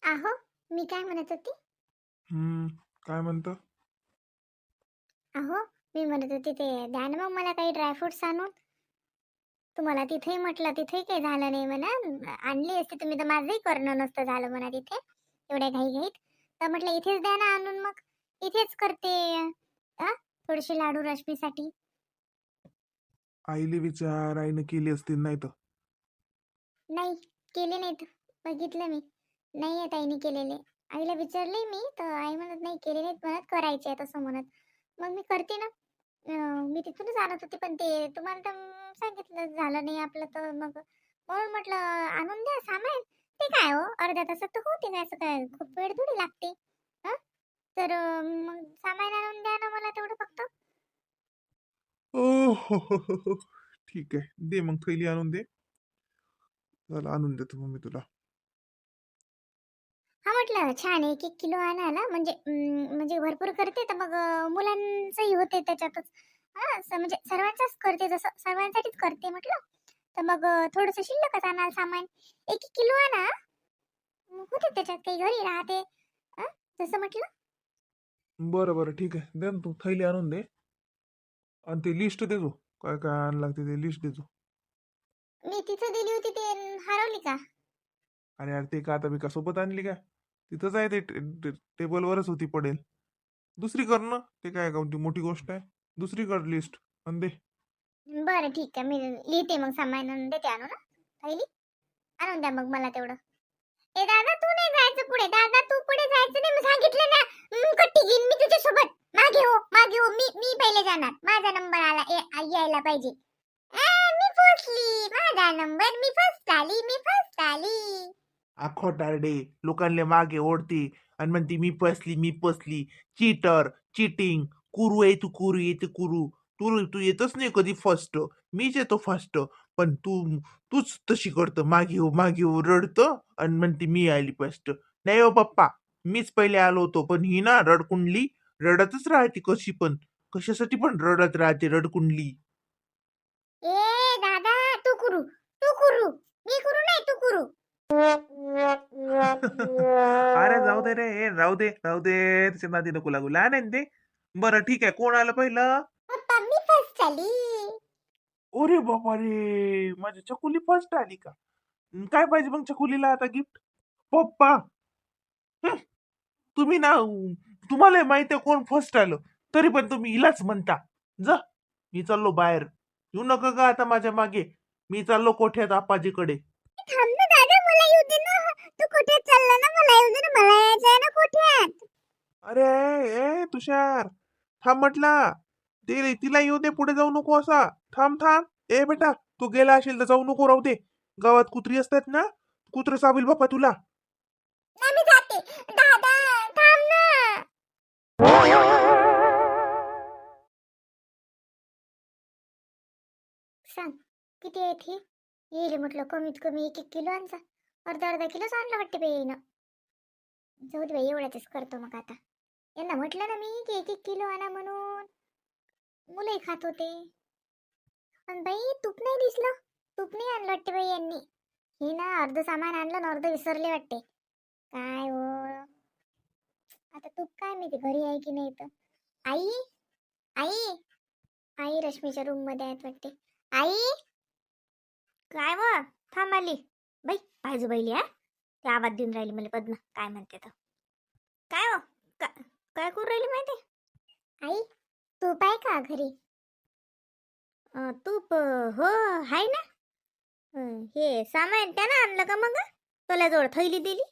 आहो, मी काय म्हणत होती? हम्म. काय म्हणतं? अहो, मी म्हणत होती ते द्या ना मग मला काही ड्रायफ्रुट्स आणून. तुम्हाला तिथेही म्हटलं, तिथेही काही झालं नाही म्हणा. आणली असती तुम्ही तर माझंही करणं नसतं झालं म्हणा तिथे, एवढ्या घाईघाईत. तर म्हटलं इथेच द्या ना आणून मग. इथेच करते थोडेसे लाडू रश्मीसाठी. आईले विचार, आईनं केली असतील नाही तर. नाही, केले नाहीत. बघितलं मी. नाही आहेत आईने केलेले. आईला विचारले मी, तर आई म्हणत नाही केले नाहीत म्हणत, करायचे आहेत असं म्हणत. मग मी करते ना. मी तिथूनच आणत होते, पण ते तुम्हाला तर सांगितलं झालं नाही आपलं, तर मग म्हणून म्हटलं आणून द्या सामान. ते काय हो, अर्ध्या तासात तर होते काय, असं काय खूप वेळ थोडी लागते. हं? तर मग सामान आणून द्या ना मला तेवढं फक्त. ओ हो. ठीक आहे, दे मग थैली आणून दे. चला आणून देतो मग मी तुला. हा म्हटलं छान आहे, 1-1 किलो आणा ना, म्हणजे भरपूर करते तर मग मुलांचंही होते त्याच्यातच. म्हणजे सर्वांचाच करते, जसं सर्वांसाठीच करते म्हटलं. तर मग थोडंसं शिल्लकच आणाल सामान. 1-1 किलो आणा. मग होते त्याच्यात, काही घरी राहते. हं, जसं म्हटलं. बरं बरं ठीक आहे, दे ना तू थैली आणून दे. आणि ते लिस्ट देजो, काय काय आणायला लागते ते लिस्ट देजो. मी तिथं दिली होती ते हरवली का? आणि यार ते का आता मी का सोबत आणली का? तिथंच आहे ते टेबलवरच होती पडेल. दुसरी कर ना, ते काय कोणती मोठी गोष्ट आहे. दुसरी कर लिस्ट आणि दे. बरं ठीक आहे, मी लिहिते मग सामान आणून देते आणून पहिली. आणून द्या मग मला तेवढं. ए दादा, तू नाही जायचं पुढे. दादा, तू पुढे जायचं नाही, मी सांगितलं ना. कट्टी घेईन मी तुझ्या सोबत. मागे हो, मागे हो. मी पहिले जाणार. माझा नंबर आला, यायला पाहिजे. मी पोचली. माझा नंबर, मी फर्स्ट आली, मी फर्स्ट आली. आखो टारडे, लोकांना मागे ओढते आणि म्हणते मी पसली मी पसली. चीटर, चिटिंग, कुरू आहे तू, कुरू येते कुरू. तू तू येतच नाही कधी फर्स्ट. मीच येतो फर्स्ट. पण तूच तशी करतं, मागे हो रडतं आणि म्हणते मी आली फर्स्ट. नाही हो पप्पा, मीच पहिले आलो होतो, पण ही ना रडकुंडली रडतच राहते कशी पण. कशासाठी पण रडत राहते रडकुंडली. ए दादा, तू कुरू, तू कुरू. मी कुरू नाही, तू कुरू. अरे जाऊ दे रे, राहू दे तिच्या नादी नको लागू, लहान आहे ना ते. बरं ठीक आहे, कोण आलं पहिलं? पप्पा, मी फर्स्ट आली. अरे बाबा रे, माझी चकुली फर्स्ट आली का? काय पाहिजे मग चकुलीला आता गिफ्ट? पप्पा, हं, तुम्ही ना, तुम्हाला माहिती आहे कोण फर्स्ट आलं, तरी पण तुम्ही हिलाच म्हणता. जा, मी चाललो बाहेर. येऊ नका का आता माझ्या मागे. मी चाललो कोठ्यात आपाजीकडे. थांब ना दादा, मला येऊ दे ना. तू कुठे चालला ना, मला येऊ दे ना, मला यायचं आहे ना कोठ्यात. अरे ए तुषार, थांब म्हटला. तिला येऊ दे, पुढे जाऊ नको असा. थांब. ए बेटा, तू गेला असेल तर जाऊ नको, राहू दे. गावात कुत्री असतात ना, कुत्र चावेल बापा तुला. नाही, मी जाते. दादा, थांब ना. सांग, किती आहेत ही? येईल म्हटलं कमीत कमी 1-1 किलो आणजा. अर्धा किलोच आणलं वाटते बाई येईन. जाऊ दे बाई, एवढ्याच करतो मग आता. यांना म्हटलं ना मी की 1-1 किलो आणा म्हणून. मुलंही खात होते. पण बाई तूप नाही दिसलं. तूप नाही आणलं वाटते बाई यांनी. हे ना अर्ध सामान आणलं ना अर्ध विसरले वाटते. काय हो, आता तूप काय माहिती घरी आहे की नाही तर. आई, आई, आई रश्मीच्या रूम मध्ये आहेत वाटते. आई, काय व, थांब आली. बाई पाहिजे बैली ते आवाज देऊन राहिली मला पद्मा, काय म्हणते तर. काय हो, काय करू राहिली माहिती? आई, तूप आहे का घरी? तूप हो आहे ना. हे सामान त्यानं आणलं का मग? तुला थैली दिली.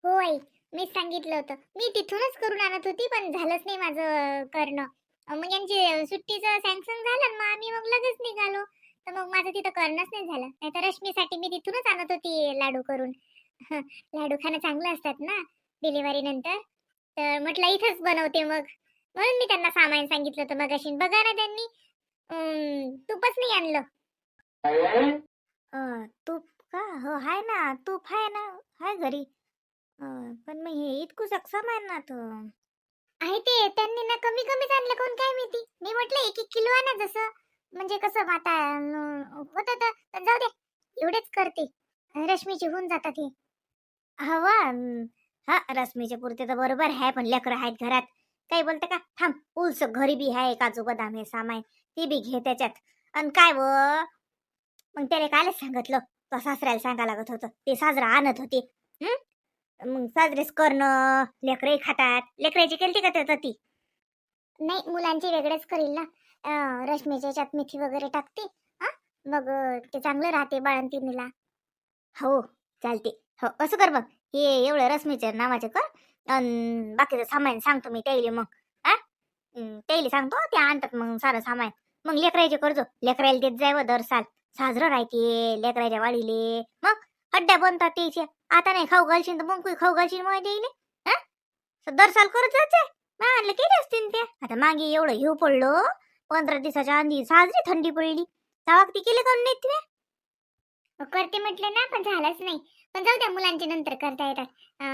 हो आई, मी सांगितलं होतं. मी तिथूनच करून आणत होती, पण झालंच नाही माझं करणं. मग यांची सुट्टीचं सँक्शन झालं, मग आम्ही मग लगेच निघालो. तर मग माझं तिथं करणंच नाही झालं. नाहीतर रश्मीसाठी मी तिथूनच आणत होती लाडू करून. लाडू खाणं चांगलं असतात ना डिलिव्हरी नंतर. तर म्हटलं इथंच बनवते मग. म्हणून मी त्यांना सामान सांगितलं होतं मगाशी. बघा ना त्यांनी तूपच नाही आणलं. तूप का? हो आहे ना, तूप आहे ना, आहे घरी. पण मग हे इतकं सक्षम आहे ना तो. आहे ते त्यांनी ना कमी कमीच आणलं, कोण काय माहिती. मी म्हटलं 1-1 किलो आणा, जसं म्हणजे कसं आता होत तर जाऊ दे, एवढेच करते. रश्मीची होऊन जातात हे. हवा हा रश्मीच्या पुरते तर बरोबर आहे, पण लेकरं आहेत घरात. काही बोलते का? थांब, उलस घरी बी आहे, काजू बदाम हे सामान, ती बी घे त्याच्यात. आणि काय व मग त्याला कायला सांगितलं, तो सासऱ्याला सांगा लागत होतं, ते साजरा आणत होते. मग साजरेच करणं, लेकरही खातात. लेकराची केलती का त्यात ती? नाही, मुलांची वेगळेच करील ना. रश्मीच्या याच्यात मेथी वगैरे टाकते. हा, मग ते चांगलं राहते बाळंतिणीला. हो, चालते. हो, असं कर मग. हे एवढं रश्मीच्या नावाचे कर. बाकीचं सामान सांगतो मी त्याईले मग. हा, त्याईले सांगतो, ते आणतात मग सारं सामान. मग लेकरायचे करजो, लेकरायला देत जाय दर साल. साजरं राहते लेकराच्या वाडीले. मग हड्ड्या बनतात त्याच्या. आता नाही खाऊ घालशील तर मग खाऊ घालशील मग देईल. हा, दर साल करत जायचे. आणलं केले असतील ते. आता मागे एवढं घेऊ पडलो, 15 दिवसाच्या आधी साजरी थंडी पडली, तेव्हा ती केले का नाही तुम्ही? करते म्हटलं ना, पण झालंच नाही. पण जाऊ द्या, मुलांचे नंतर करता येतात.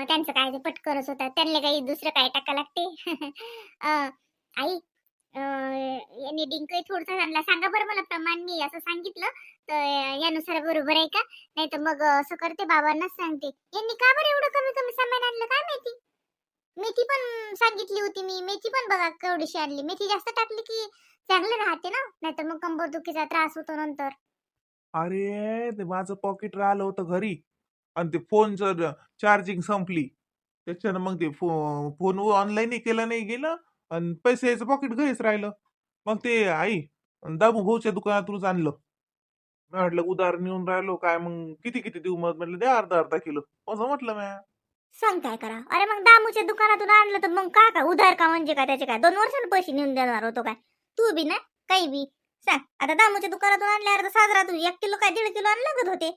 त्यांचं काय ते पटकरच होतात, त्यांना काही दुसरं काय टाका लागते. आई, यांनी डिंकही थोडसा आणला, सांगा बरं मला प्रमाण. मी असं सांगितलं तर यानुसार बरोबर आहे का? नाही तर मग असं करते, बाबांनाच सांगते. यांनी का बरं एवढं कमी कमी सामान आणलं काय माहिती. मेथी पण सांगितली होती मी, मेथी पण बघा केवढीशी आणली. मेथी जास्त टाकली की चांगलं राहते ना, नाहीतर मग कंबरदुखीचा त्रास होतो नंतर. अरे ते माझं पॉकेट राहिलं होतं घरी आणि ते फोनचं चार्जिंग संपली. त्याच्यानं मग ते फोन ऑनलाईनही केलं नाही गेलं आणि पैसे पॉकेट घरीच राहिलं. मग ते आई दामू भाऊच्या दुकानातूनच आणलं. मी म्हटलं उधार नेऊन राहिलो काय, मग किती किती देऊ? मग म्हटलं द्या अर्धा अर्धा किलो, असं म्हटलं म्या. सांग काय करा. अरे मग दामूच्या दुकानातून आणलं तर मग का उधार का म्हणजे काय, त्याचे काय 2 वर्षांनी पैसे नेऊन देणार होतो काय तू बी ना? काही बी सांग. आता दामूच्या दुकानातून आणल्यावर तर साजरा तू 1 किलो काय 1.5 किलो आणलं लागत होते.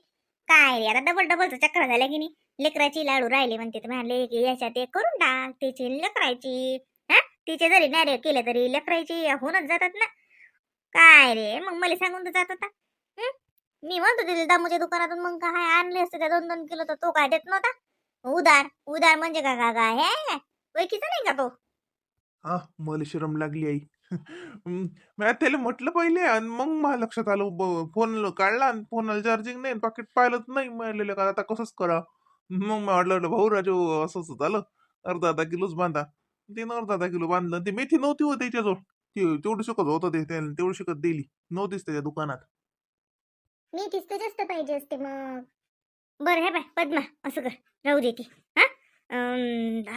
काय रे, आता डबल डबलचं चक्र झाल्या की नाही. लेकराची लाडू राहिले म्हणते तर म्हणले की याच्यात एक करून टाक त्याची लेकरायची. हा, तिचे जरी नाही केले तरी लेकरायची होऊनच जातात ना. काय रे, मग मला सांगून तर जात होता. हं? मी म्हणतो तिथे दामूच्या दुकानातून मग काय आणले असते त्या 2-2 किलो, तर तो काय देत नव्हता. उधार उधार म्हणजे का का काय हे ओळखीचा नाही का तो? हा, मला शरम लागली आई. मी त्याला म्हटलं पहिले आणि मग मला लक्षात आलं. फोन काढला आणि फोनला चार्जिंग नाही, पाकिट पाहिलं तर नाही मिळालेलं. का आता कसंच करा. मग मी म्हटलं भाऊ राजू असंच झालं, अर्धा अर्धा किलोच बांधा. तिनं अर्धा अर्धा किलो बांधलं. ती मेथी नव्हती हो त्याच्याजवळ. तेवढी शकत होतं ते तेवढी शकत दिली नव्हतीच त्याच्या दुकानात. मी तिसतं जास्त पाहिजे असते मग. बरं हे बाय पद्मा, असं कर, राहू दे ती. हा,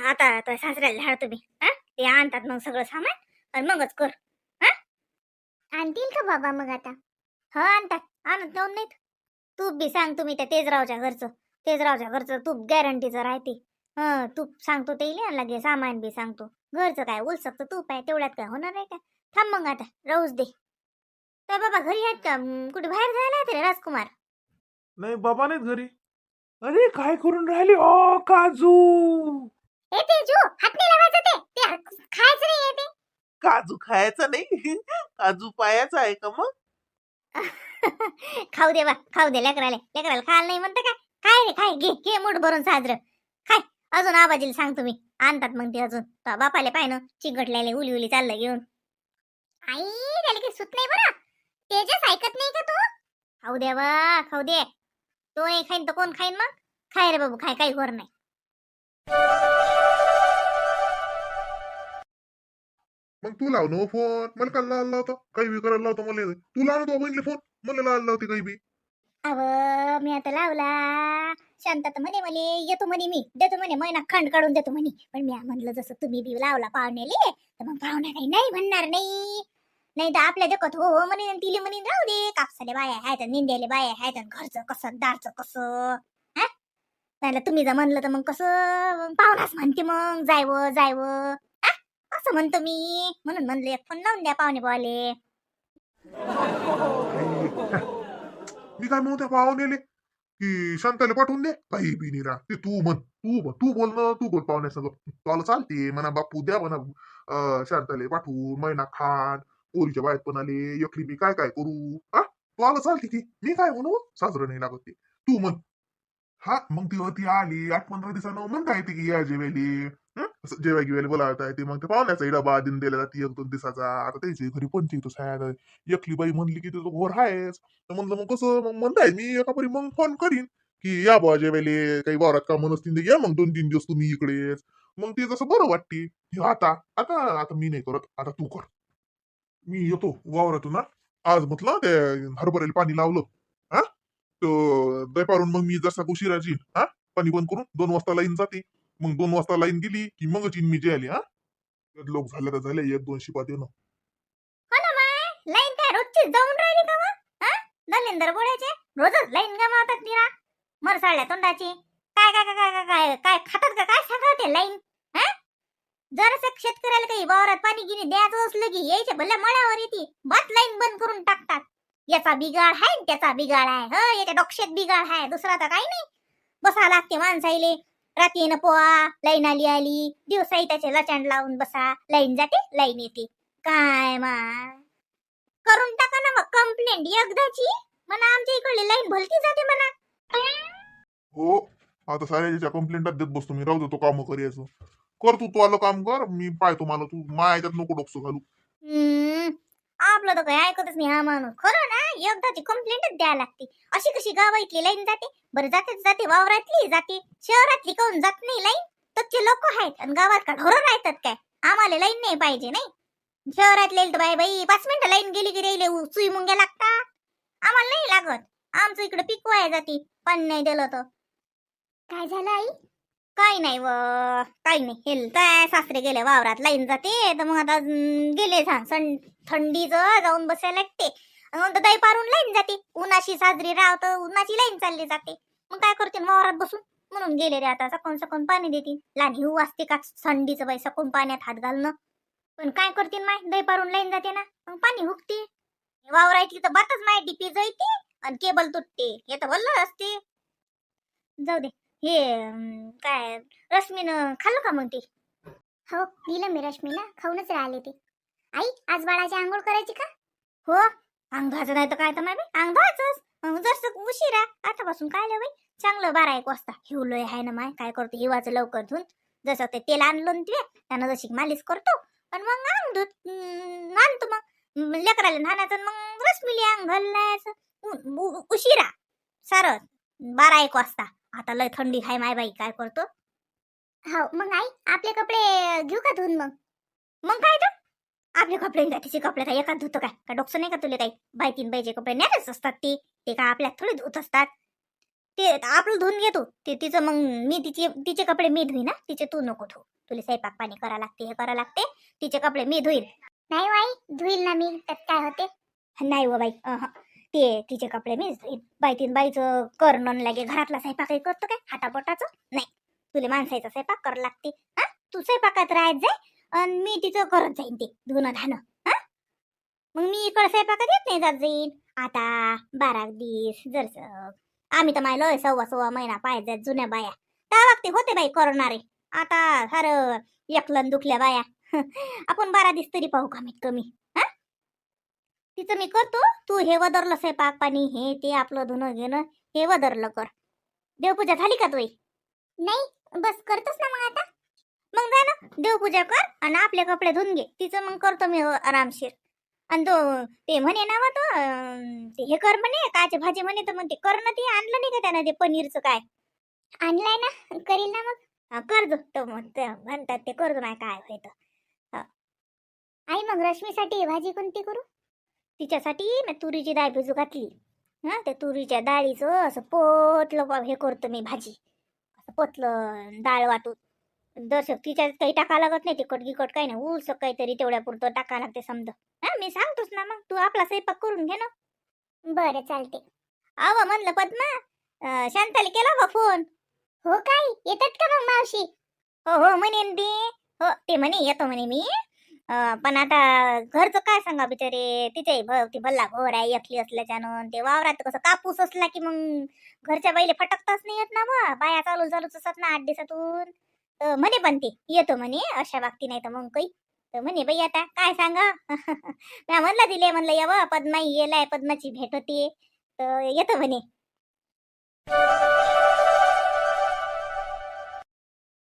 आता आता सासऱ्याला झाड तुम्ही. हा, ते आणतात मग सगळं सामान आणि मगच कर. हा, आणतील का बाबा मग आता? हो, आणतात. आणत जाऊन नाहीत. तूप बी सांग तुम्ही त्या तेजरावच्या घरचं. तेजरावच्या घरचं तूप गॅरंटीचं राहते. तूप सांगतो ते लगे सामान बी सांगतो. घरचं काय उलसकचं तूप आहे, तेवढ्यात काय होणार आहे का? थांब मग आता, राहूच दे. काय बाबा घरी आहेत का? कुठे बाहेर जायला आहेत रे राजकुमार? नाही बाबा नाहीत घरी. अरे काय करून राहिली ओ काजू? ए तेजू, हात नाही लावायचं. ते खायचं नाही ते. काजू खायचा नाही? काजू पायाचा आहे का मग? खाऊ दे बा, खाऊ दे लेकराले. लेकराला खायला नाही म्हणतं काय? काय रे, काय घे घे मूठ भरून साजरं. काय अजून आबाजीला सांग तुम्ही. आणतात मग ते अजून बापाले पाय ना चिंगटल्याले उली उली चाललं घेऊन. आई, त्याला काही सुत नाही बरं. तेजस ऐकत नाही का तू? खाऊ दे बा, खाऊ दे. तो नाही खाईन तर कोण खाईन मग? खाय रे बाबू, खाय, काही घोर नाही. मग तू लाव ना फोन. मला काय लावला होता? काही बी करायला लावतो मला. तू लाव ना तो बहिणीला फोन. मला लावायला लावते काही बी. अव, मी आता लावला. शांतता म्हणे मले येतो म्हणे, मी देतो म्हणे महिना खंड काढून देतो म्हणे. पण मी म्हणलं जसं तुम्ही बी लावला पाहुण्याले, तर मग पाहुणा काही नाही म्हणणार नाही. नाही तर आपल्या देखत हो हो म्हणे, तिले म्हणे राहू दे, कापसाले बाया आहेत, निंद्याले बाया आहेत, घरचं कसं दारचं कसं. हा, त्याला तुम्ही जर म्हणलं तर मग कसं पाहुणाच म्हणते मग जायवं जायवं. हा, असं म्हणतो मी, म्हणून म्हणलं एक फोन लावून द्या पाहुणे बोले. मी काय म्हणतो त्या पाहुण्याले की शांताला पाठवून दे. काही बी नाही राह ते. तू म्हण, तू बोल ना, तू बोल पाहुण्यासंग. तुला चालते म्हणा बापू द्या म्हणा. शांताले पाठवून महिना खान पोरीच्या बाहेर पण आले एकली मी काय काय करू. हा, तुला चालते की मी काय म्हणू. साजरं नाही लागत ते. तू म्हण. हा, मग ती आली 8-15 दिवसानं म्हणता येते की या जेवायली. जेव्हा गिवायला बोलावता येते. मग ते पाहुण्याचा डबा देऊन दिला जाते 1-2 दिवसाचा. आता त्याची घरी पंचायतच आहे. एकली बाई म्हणली की तुझं घोर आहेच. तर म्हणलं मग कसं, मग म्हणताय मी एका परी मग फोन करीन की या बा जेवेले काही वावरात कामं नसतील तर या मग 2-3 दिवस तुम्ही इकडेच. मग ते जसं बरं वाटते. आता आता आता मी नाही करत, आता तू कर. मी येतो वावरातून ना. आज म्हटलं ते हरभऱ्याला पाणी लावलं. हा तर दुपारून मग मी जसा उशिराची हा पाणी बंद करून 2 वाजता लाईन जाते. मग 2 वाजता लाईन गेली की मग मी जे आली. हा लोक झाले तर झाले 1-2 शिपा देणं. हो ना माय, लाईन काय रोजची जाऊन राहिली का मग? हा, दलिंदर बोलायचे रोजच लाईन गमावतात निरा मरसाळल्या तोंडाची. काय काय काय काय काय काय खातात का काय सांगा ते लाईन? हा, जरासं शेतकऱ्याला काही वावरात पाणी गिनी द्यायचं असलं की यायच्या भल्या मळ्यावर येते बात लाईन बंद करून टाकतात. याचा बिगाड आहे न त्याचा बिगाड आहे. हो, याच्या डोक्यात बिगाड आहे, दुसरा तर काही नाही. बसा लागते माणसाईले. रात्रीनं पोहा लाईन आली आली, दिवसाही त्याचे लचांड लावून बसा, लाईन जाते लाईन येते. काय मा करून टाका ना मग कंप्लेंट एकदाची. म्हणा आमच्या इकडली लाईन भलती जाते म्हणा. हो, आता साऱ्याच्या कंप्लेंटात देत बसतो मी. राहू दे तो काम करायचं. कर तू आलं काम कर. मी पाहतो मला तू माया याच्यात नको डोकसं घालू. आपलं तर काही ऐकतच नाही हा माणूस. खरं ना, एकदाची कंप्लेंटच द्यायला लागते. अशी कशी गावातली लाईन जाते? बरं जातेच जाते, वावरातली जाते, शहरातली काऊन जात नाही लाईन? तच्चे लोक आहेत आणि गावात का ढोरं राहतात काय? आम्हाला लाईन नाही पाहिजे नाही. शहरातले तर बाई बाई 5 मिनिटं लाईन गेली की रेले सुई मुंग्या लागतात. आम्हाला नाही लागत. आमचं इकडे पिकवाय जाते पाणी नाही दिलं तर. काय झालं आई? काही नाही व काही नाही. हे काय सासरे गेले वावरात लाईन जाते तर मग आता गेले थंडीचं जाऊन बसायला लागते. मग दही पारून लाईन जाते. उन्हाशी साजरी राहत उन्हाची लाईन चालली जाते. मग काय करते वावरात बसून? म्हणून गेले रे आता. सकून सकून पाणी देतील. लहान हिऊ असते का थंडीचं बाई सकून पाण्यात हात घालणं. पण काय करतील माय, दही पारून लाईन जाते ना, मग पाणी हुकते. वावरायतली तर बातच माय डीपी जळते आणि केबल तुटते. हे तर बोललं असते. जाऊ दे. हे काय रश्मीनं खाल्लं का मग ते? हो, दिलं मी रश्मीला, खाऊनच राहिले ते. आई, आज बाळाची आंघोळ करायची का? हो, अंग धुवायचं नाही तर काय तर माय बाई, अंग धुवायचंच. जसं उशिरा आतापासून काय बाई, चांगलं 12-1 वाजता हिवलोय आहे ना माय. काय करतो हिवाचं लवकर धुवून. जसं ते तेल आणलं ते त्यानं जशी मालिश करतो आणि मग अंग धुत आणतो. मग लेकराला न्हाण्याचं मग रश्मीला अंग घालायचं उशिरा सारं 12-1 वाजता. आता लय थंडी आहे माय बाई, काय करतो? हो, मग आई आपले कपडे घेऊ का धुवून? मग काय तर आपले कपडे तिचे कपडे काय एकाच धुतो काय? का डोकं नाही का तुला काही? बाई 3 बाईचे कपडे न्यायच असतात ते. ते काय आपल्यात थोडे धुत असतात. ते आपलं धुवून घेतो ते तिचं. मग मी तिचे कपडे मी धुईन ना, तिचे तू नको धु. तुला स्वयंपाक पाणी करा लागते, हे करा लागते. तिचे कपडे मी धुईन. नाही बाई, धुईल ना मी, त्यात काय होते? नाही व बाई, ते तिचे कपडे मीच धुईन. बाई 3 बाईचं करणं लागे घरातला स्वयंपाकही करतो काय हातापोटाचं? नाही, तुला माणसाचा स्वयंपाक करावं लागते. हा, तू स्वयंपाकात राहत जाय आणि मी तिचं करत जाईन ते धुणं धाणं. हा, मग मी इकडे स्वयंपाकात येत नाही जात जाईन. आता 12 दिवस जर आम्ही तर मायलो 1.25 महिना पाहिजे जुन्या बाया त्या वक्ती होते बाई करणारे. आता सारं एकलन दुखल्या बाया. आपण 12 दिवस तरी पाहू कमीत कमी. हा, तिचं मी करतो. तू हे वदरलं स्वयंपाक पाणी हे ते आपलं धुणं घेणं हे वदरलं कर. देवपूजा झाली का तुझी? नाही, बस करतोस ना मग आता. मग जा ना, देवपूजा कर आणि आपले कपडे धुवून घे. तिचं मग करतो मी आरामशीर. आणि तो ते म्हणे ना तो ते हे कर म्हणे कायची भाजी म्हणे, तर मग ते कर ना. ते आणलं नाही का त्यानं ते पनीरचं काय? आणलंय ना, करील ना मग. कर तो मग ते म्हणतात ते कर नाही काय व्हायचं. आई, मग रश्मीसाठी भाजी कोणती करू? तिच्यासाठी मी तुरीची डाळ भिजू घातली. हा, त्या तुरीच्या डाळीचं असं पोतलं हे करतो मी भाजी. असं पोतलं डाळ वाटून. दर्शक तिच्यात काही टाका लागत नाही. तिखट गिकट काही नाही, उलस काहीतरी तेवढ्या पुरतं टाका लागते समजा. हा, मी सांगतोच ना, मग तू आपला स्वयंपाक करून घे ना. बरं चालते. अव म्हणलं पद्मा, शांताला केला का फोन? हो, काय येतात का मग मावशी? हो हो म्हणेन ते. हो, ते म्हणे येतो म्हणे मी. पण आता घरचं काय सांगा बिचारे, तिच्याही भवती भल्ला घोर आहे एकली असल्याच्यानं. ते वावरात कसं कापूस असला की मग घरच्या बाईले फटकताच नाही येत ना. बा बाया चालूच असतात ना 8 दिवसातून. म्हणे पण ते येतो म्हणे अशा बाबती नाही तर मग काही. तर म्हणे बाई आता काय सांगा. मी म्हणलं दिले म्हणलं यावं पद्माई येलाय, पद्माची भेट होती तर येतो म्हणे.